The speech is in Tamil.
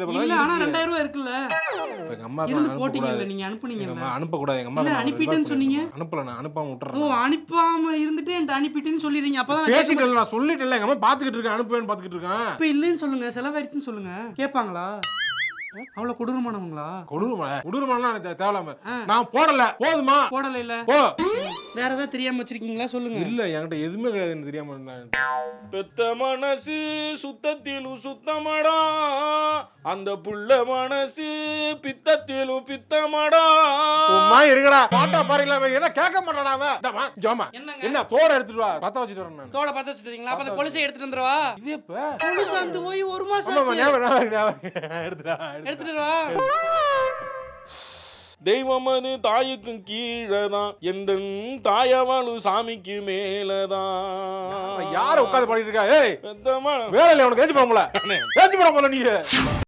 இல்ல ஆனா 2000 ரூபாய் இருக்குல்ல. எங்க அம்மா இருந்து போட்டீங்கல்ல நீங்க அனுப்புனீங்கல்ல. அனுப்ப கூடாது. எங்க அம்மா அனுப்பிட்டேன்னு சொன்னீங்க. அனுப்பல, நான் அனுப்பாம விட்டுறேன். ஓ அனுப்பாம இருந்துட்டு என்கிட்ட அனுப்பிட்டேன்னு சொல்லிடுறீங்க. அப்பதான் பேசிட்டேன், நான் சொல்லிட்டேன்ல. எங்க அம்மா பாத்துக்கிட்டு இருக்கேன், அனுப்புவேன்னு பாத்துக்கிட்டு இருக்கேன். இப்ப இல்லன்னு சொல்லுங்க, செலவாயிருச்சுன்னு சொல்லுங்க. கேட்பாங்களா? அவ்வளவு கொடூரமானவங்களா? கொடூரமான தேவலாம நான் போடல, போதுமா? போடல இல்ல போ. வேற ஏதாவது தெரியாம வச்சிருக்கீங்களா சொல்லுங்க. இல்ல என்கிட்ட எதுவுமே கிடையாது, எனக்கு தெரியாம. பெத்த மனசு சுத்தத்திலும் சுத்தமடா, அந்த புள்ள மனசு பித்தத்திலும் பித்தமடா. சும்மா இருக்கடா, பாட்டா பாருங்களா, என்ன கேட்க மாட்டானா அவன். ஜோமா என்ன தோட எடுத்துட்டு வா, பத்த வச்சிட்டு வரேன் நான். தோட பத்த வச்சிட்டீங்களா? அப்ப அந்த கொலுசை எடுத்துட்டு வந்துறவா? இது இப்ப கொலுசு அந்த போய் 1 மாசம் ஆமா ஆச்சு. எடுத்துட்டு வா. தெய்வம் அது தாயுக்கும் கீழதான், எந்த தாயவாளு சாமிக்கு மேலதான். யார உட்கார்ந்து பாடிட்டு இருக்கா? ஏய் பெத்தமா வேலை இல்ல உனக்கு, ஏஞ்சி போறோம்ல, ஏஞ்சி போறோம்ல நீ.